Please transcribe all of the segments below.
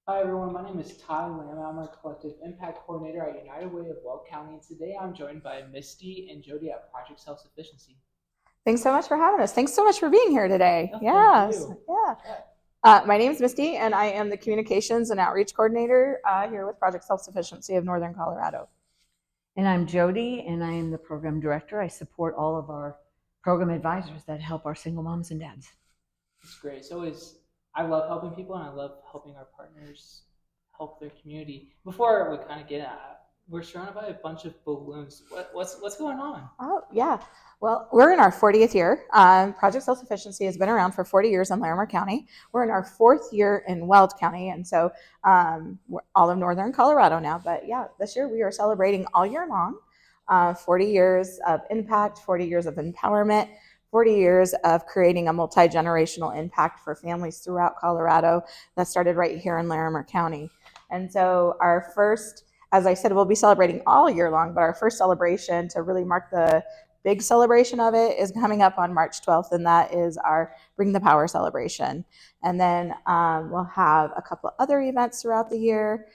Hi everyone, my name is Ty Lamb. I'm our collective impact coordinator at United Way of Weld County, and today I'm joined by Misty and Jody at Project Self Sufficiency. Thanks so much for having us. Thanks so much for being here today. No, thank Yes, you. yeah. Yeah, My name is Misty, and I am the communications and outreach coordinator here with Project Self Sufficiency of Northern Colorado. And I'm Jody, and I am the program director. I support all of our program advisors that help our single moms and dads. it's great. I love helping people and I love helping our partners help their community. Before we kind of get at, we're surrounded by a bunch of balloons. What's going on? Oh, yeah. Well, we're in our 40th year. Project Self Sufficiency has been around for 40 years in Larimer County. We're in our fourth year in Weld County, and so we're all of Northern Colorado now. But yeah, this year we are celebrating all year long 40 years of impact, 40 years of empowerment, 40 years of creating a multi generational impact for families throughout Colorado that started right here in Larimer County. And so our first, as I said, we'll be celebrating all year long, but our first celebration to really mark the big celebration of it is coming up on March 12th, and that is our Bring the Power celebration. And then we'll have a couple other events throughout the year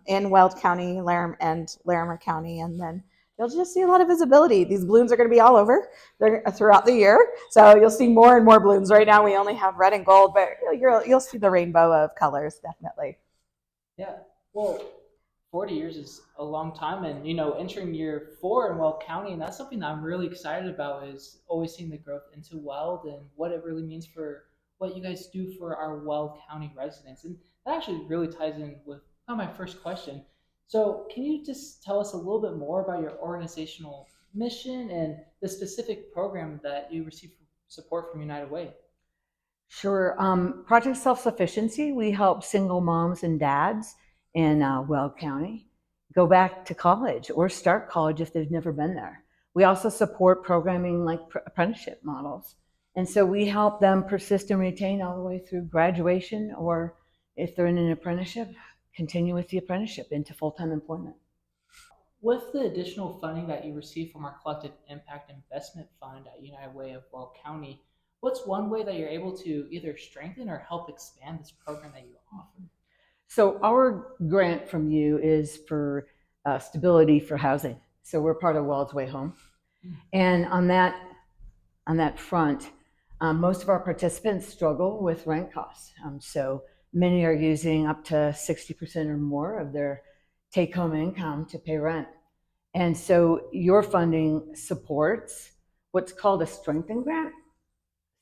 in Weld County, Larimer County, and then you'll just see a lot of visibility. These balloons are going to be all over throughout the year, so you'll see more and more balloons. Right now, we only have red and gold, but you'll see the rainbow of colors definitely. Yeah. Well, 40 years is a long time, and entering year four in Weld County, and that's something that I'm really excited about. Is always seeing the growth into Weld and what it really means for what you guys do for our Weld County residents, and that actually really ties in with my first question. So, can you just tell us a little bit more about your organizational mission and the specific program that you receive support from United Way? Sure. Project Self Sufficiency, we help single moms and dads in Weld County go back to college or start college if they've never been there. We also support programming like apprenticeship models. And so we help them persist and retain all the way through graduation, or if they're in an apprenticeship, continue with the apprenticeship into full time employment. With the additional funding that you receive from our Collective Impact Investment Fund at United Way of Weld County, what's one way that you're able to either strengthen or help expand this program that you offer? So our grant from you is for stability for housing. So we're part of Weld's Way Home, and on that front, most of our participants struggle with rent costs. So many are using up to 60% or more of their take-home income to pay rent. And so your funding supports what's called a strengthen grant.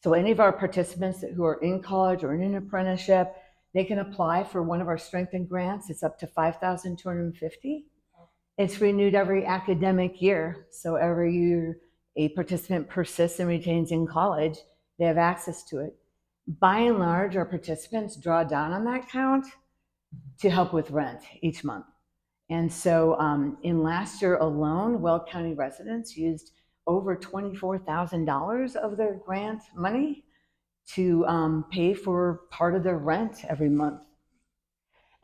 So any of our participants who are in college or in an apprenticeship, they can apply for one of our strengthen grants. It's up to $5,250. It's renewed every academic year. So every year a participant persists and retains in college, they have access to it. By and large, our participants draw down on that account to help with rent each month. And so in last year alone, Weld County residents used over $24,000 of their grant money to pay for part of their rent every month.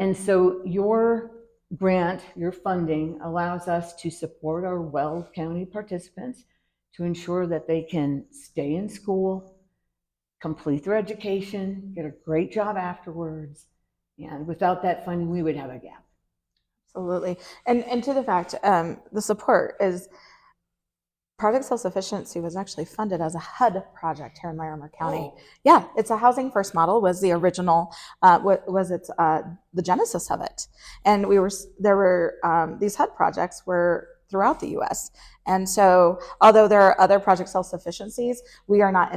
And so your grant, your funding allows us to support our Weld County participants to ensure that they can stay in school, complete their education, get a great job afterwards. And without that funding, we would have a gap. Absolutely. And to the fact, the support is Project Self Sufficiency was actually funded as a HUD project here in Larimer County. Oh, Yeah, it's a housing first model was the original, was its the genesis of it, and there were these HUD projects were throughout the U.S. And so, although there are other Project Self Sufficiencies, we are not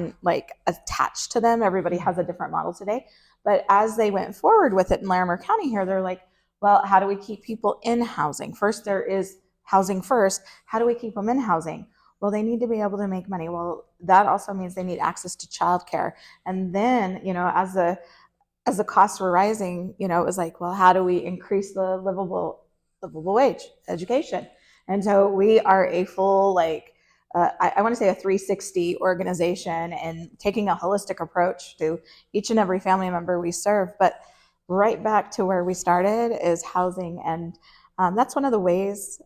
attached to them. Everybody has a different model today. But as they went forward with it in Larimer County here, they're like, well, how do we keep people in housing? First, there is housing first. How do we keep them in housing? Well, they need to be able to make money. Well, that also means they need access to childcare. And then, as the costs were rising, it was like, well, how do we increase the livable wage, education? And so we are a full I want to say a 360 organization and taking a holistic approach to each and every family member we serve. But right back to where we started is housing, and that's one of the ways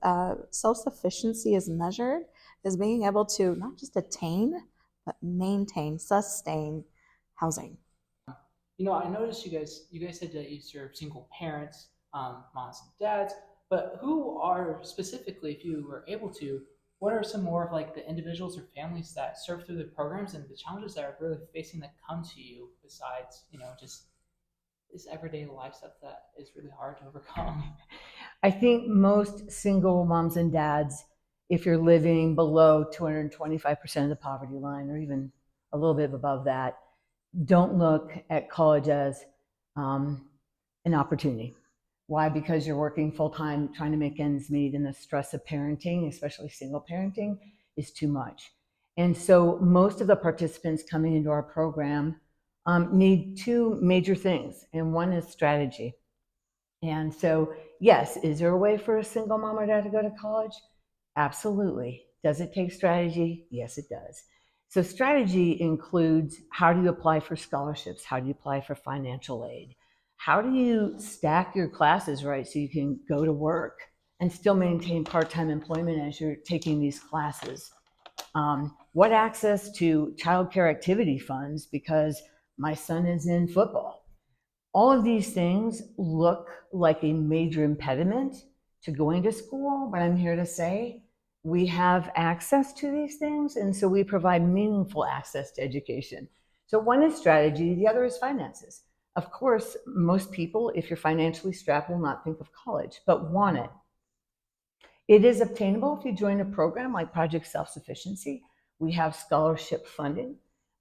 self-sufficiency is measured, is being able to not just attain but maintain, sustain housing. I noticed you guys said that you serve single parents, moms and dads, but who are specifically, if you were able to, what are some more of like the individuals or families that serve through the programs and the challenges that are really facing that come to you besides, just this everyday life stuff that is really hard to overcome? I think most single moms and dads, if you're living below 225% of the poverty line or even a little bit above that, don't look at college as an opportunity. Why? Because you're working full time, trying to make ends meet, and the stress of parenting, especially single parenting, is too much. And so most of the participants coming into our program need two major things, and one is strategy. And so, yes, is there a way for a single mom or dad to go to college? Absolutely. Does it take strategy? Yes, it does. So, strategy includes how do you apply for scholarships? How do you apply for financial aid? How do you stack your classes right so you can go to work and still maintain part time employment as you're taking these classes? What access to childcare activity funds because my son is in football? All of these things look like a major impediment to going to school, but I'm here to say we have access to these things, and so we provide meaningful access to education. So one is strategy, the other is finances. Of course, most people, if you're financially strapped, will not think of college, but want it. It is obtainable if you join a program like Project Self Sufficiency. We have scholarship funding.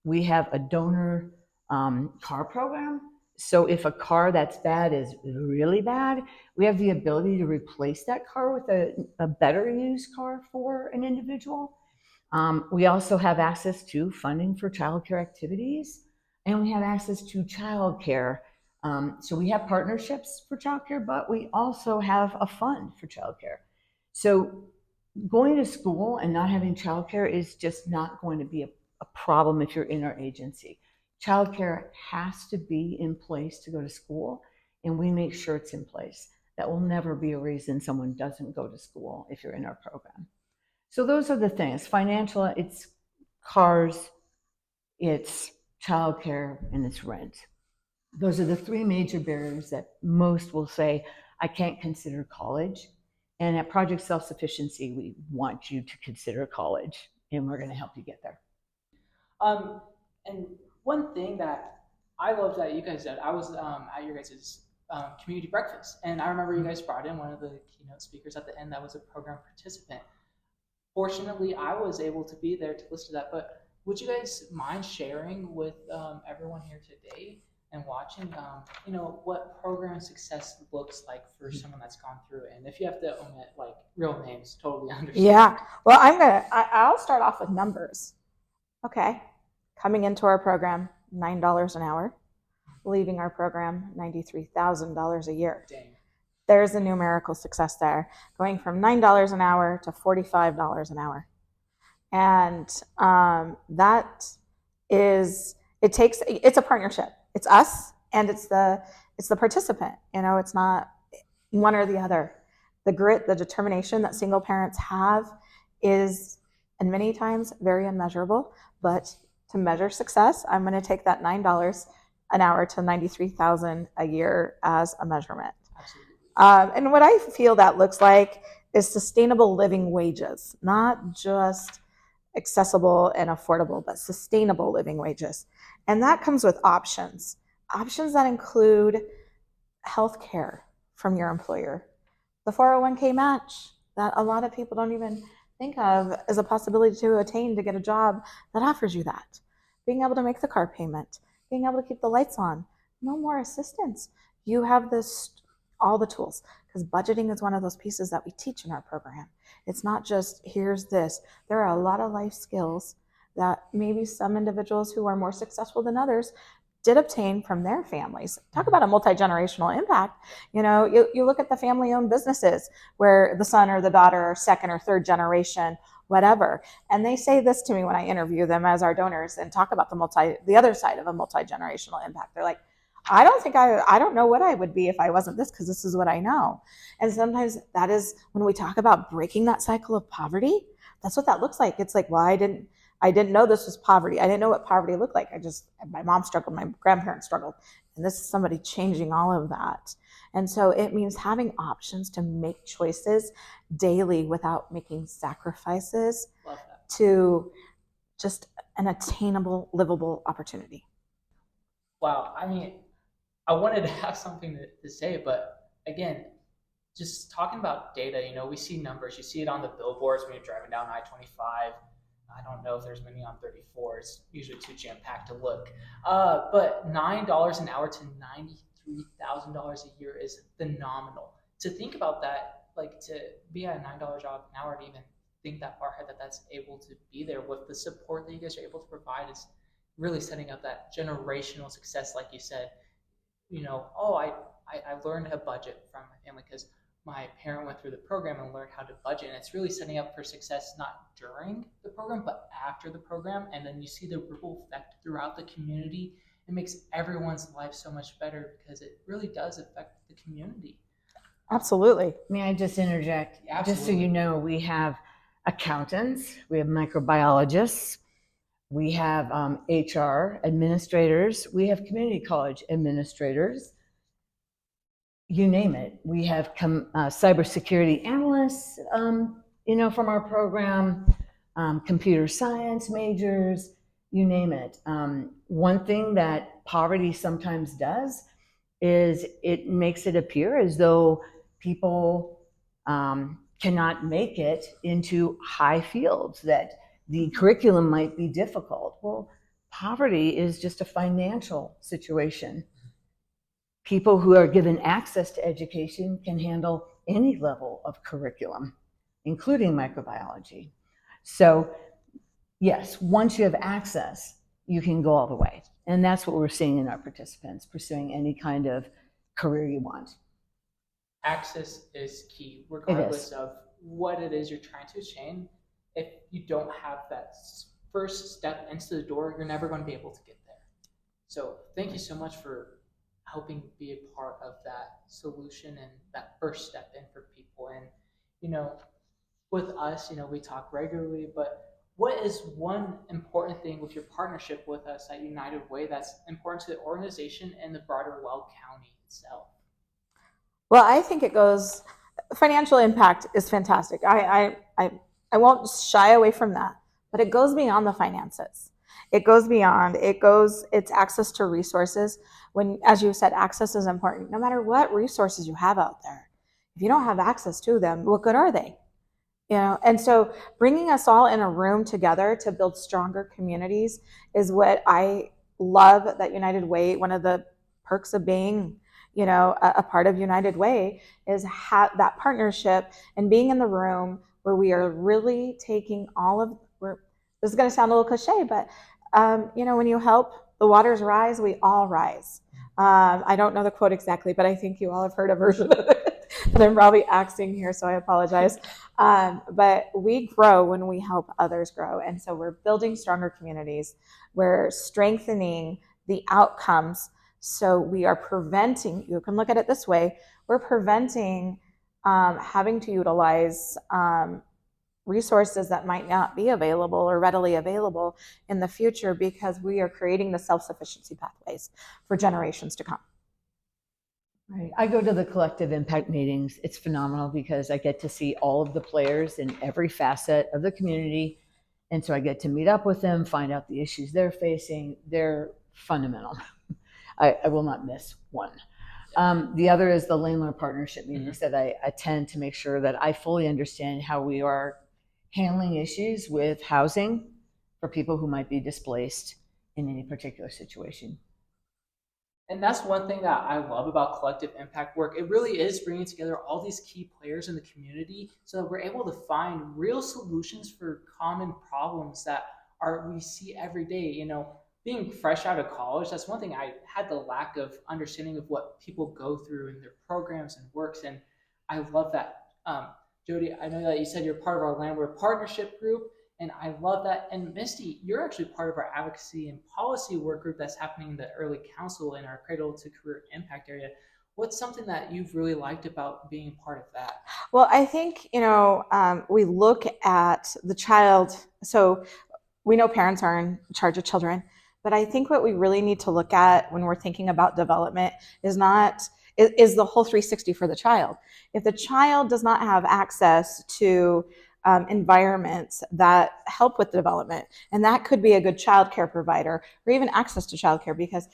We have a donor car program. So if a car that's bad is really bad, we have the ability to replace that car with a better used car for an individual. We also have access to funding for childcare activities, and we have access to childcare. So we have partnerships for childcare, but we also have a fund for childcare. So going to school and not having childcare is just not going to be a problem if you're in our agency. Childcare has to be in place to go to school, and we make sure it's in place. That will never be a reason someone doesn't go to school if you're in our program. So those are the things. Financial, it's cars, it's childcare, and it's rent. Those are the three major barriers that most will say, I can't consider college. And at Project Self Sufficiency, we want you to consider college, and we're going to help you get there. And one thing that I love that you guys did, I was at your guys' community breakfast, and I remember you guys brought in one of the keynote speakers at the end that was a program participant. Fortunately, I was able to be there to listen to that. But would you guys mind sharing with everyone here today and watching, what program success looks like for someone that's gone through it? And if you have to omit like real names, totally understand. Yeah. Well, I'll start off with numbers. Okay. Coming into our program, $9 an hour. Leaving our program, $93,000 a year. Dang. There's a numerical success there, going from $9 an hour to $45 an hour. And that is, it's a partnership. It's us and it's the participant. It's not one or the other. The grit, the determination that single parents have is, and many times, very unmeasurable. But to measure success, I'm going to take that $9 an hour to $93,000 a year as a measurement. And what I feel that looks like is sustainable living wages, not just accessible and affordable, but sustainable living wages. And that comes with options that include health care from your employer, the 401k match that a lot of people don't even think of as a possibility to attain to get a job that offers you that, being able to make the car payment, being able to keep the lights on, no more assistance. You have all the tools, because budgeting is one of those pieces that we teach in our program. It's not just here's this. There are a lot of life skills that maybe some individuals who are more successful than others did obtain from their families. Talk about a multi-generational impact. You look at the family-owned businesses where the son or the daughter are second or third generation, whatever. And they say this to me when I interview them as our donors and talk about the other side of a multi-generational impact. They're like, I don't know what I would be if I wasn't this, because this is what I know. And sometimes that is when we talk about breaking that cycle of poverty, that's what that looks like. It's like, well, I didn't know this was poverty. I didn't know what poverty looked like. My mom struggled, my grandparents struggled. And this is somebody changing all of that. And so it means having options to make choices daily without making sacrifices to just an attainable, livable opportunity. Wow. I mean, I wanted to have something to say, but again, just talking about data, we see numbers. You see it on the billboards when you're driving down I-25. I don't know if there's many on 34. It's usually too jam-packed to look. But $9 an hour to $93,000 a year is phenomenal. To think about that, like to be at a $9 job an hour and even think that far ahead that's able to be there with the support that you guys are able to provide is really setting up that generational success, like you said. I learned a budget from my family because my parent went through the program and learned how to budget. And it's really setting up for success, not during the program, but after the program. And then you see the ripple effect throughout the community. It makes everyone's life so much better because it really does affect the community. Absolutely. May I just interject? Yeah, just so you know, we have accountants, we have microbiologists, we have HR administrators, we have community college administrators, you name it. We have cybersecurity analysts, from our program, computer science majors, you name it. One thing that poverty sometimes does is it makes it appear as though people cannot make it into high fields, that the curriculum might be difficult. Well, poverty is just a financial situation. People who are given access to education can handle any level of curriculum, including microbiology. So yes, once you have access, you can go all the way. And that's what we're seeing in our participants, pursuing any kind of career you want. Access is key, regardless of what it is you're trying to attain. If you don't have that first step into the door, you're never going to be able to get there. So thank you so much for helping be a part of that solution and that first step in for people. And, with us, we talk regularly, but what is one important thing with your partnership with us at United Way that's important to the organization and the broader Weld County itself? Well, I think financial impact is fantastic. I won't shy away from that, but it goes beyond the finances. It's access to resources. When, as you said, access is important. No matter what resources you have out there, if you don't have access to them, what good are they? And so bringing us all in a room together to build stronger communities is what I love that United Way, one of the perks of being, a part of United Way is that partnership and being in the room where we are really taking this is going to sound a little cliche, but when you help the waters rise, we all rise. I don't know the quote exactly, but I think you all have heard a version of it. And I'm probably axing here, so I apologize. But we grow when we help others grow. And so we're building stronger communities. We're strengthening the outcomes. So we are preventing, you can look at it this way, we're preventing having to utilize resources that might not be available or readily available in the future because we are creating the self-sufficiency pathways for generations to come. Right. I go to the collective impact meetings. It's phenomenal because I get to see all of the players in every facet of the community. And so I get to meet up with them, find out the issues they're facing. They're fundamental. I will not miss one. The other is the landlord partnership meetings that I attend to make sure that I fully understand how we are handling issues with housing for people who might be displaced in any particular situation. And that's one thing that I love about collective impact work. It really is bringing together all these key players in the community so that we're able to find real solutions for common problems that we see every day. Being fresh out of college, that's one thing I had the lack of understanding of what people go through in their programs and works. And I love that. Jody, I know that you said you're part of our landlord partnership group. And I love that. And Misty, you're actually part of our advocacy and policy work group that's happening in the early council in our Cradle to Career Impact area. What's something that you've really liked about being part of that? Well, I think, we look at the child. So we know parents are in charge of children, But I think what we really need to look at when we're thinking about development is the whole 360 for the child. If the child does not have access to environments that help with development, and that could be a good childcare provider or even access to childcare, because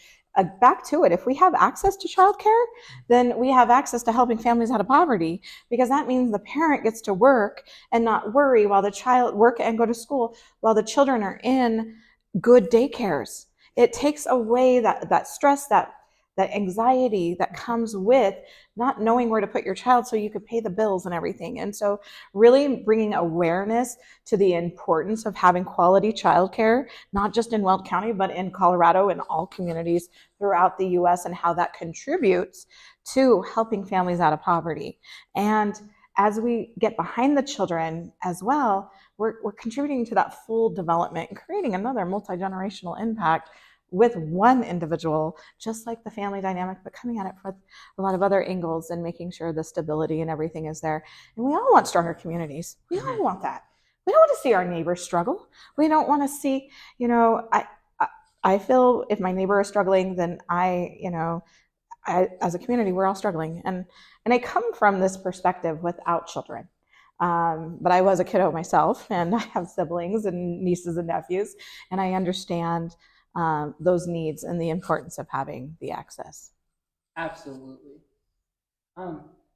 back to it, if we have access to childcare, then we have access to helping families out of poverty, because that means the parent gets to work and not worry while the child work and go to school while the children are in good daycares. It takes away that stress, that anxiety that comes with not knowing where to put your child so you could pay the bills and everything. And so really bringing awareness to the importance of having quality childcare, not just in Weld County, but in Colorado and all communities throughout the US, and how that contributes to helping families out of poverty. And as we get behind the children as well, we're contributing to that full development and creating another multi-generational impact with one individual, just like the family dynamic, but coming at it from a lot of other angles and making sure the stability and everything is there. And we all want stronger communities. We all want that. We don't want to see our neighbors struggle. We don't want to see, I feel if my neighbor is struggling, then as a community, we're all struggling. And I come from this perspective without children. But I was a kiddo myself, and I have siblings and nieces and nephews, and I understand those needs and the importance of having the access. Absolutely.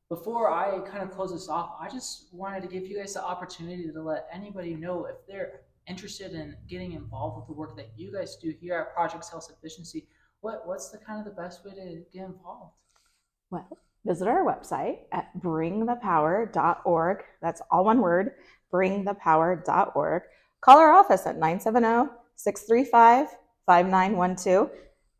Before I kind of close this off, I just wanted to give you guys the opportunity to let anybody know if they're interested in getting involved with the work that you guys do here at Project Self Sufficiency. What's the kind of the best way to get involved? Well, visit our website at bringthepower.org. That's all one word, bringthepower.org. Call our office at 970-635-5912.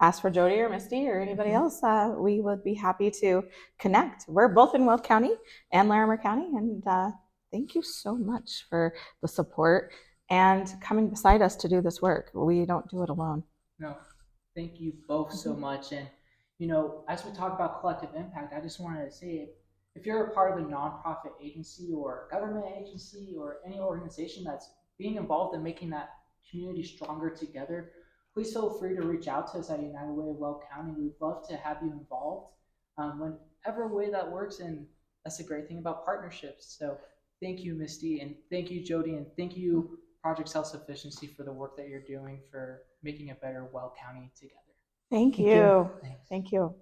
Ask for Jody or Misty or anybody else. We would be happy to connect. We're both in Weld County and Larimer County, and thank you so much for the support and coming beside us to do this work. We don't do it alone. No, thank you both so much. And as we talk about collective impact, I just wanted to say, if you're a part of a nonprofit agency or government agency or any organization that's being involved in making that community stronger together, please feel free to reach out to us at United Way of Weld County. We'd love to have you involved whenever way that works, and that's the great thing about partnerships. So thank you, Misty, and thank you, Jody, and thank you, Project Self Sufficiency, for the work that you're doing for making a better Weld County together. Thank you. Thanks. Thank you.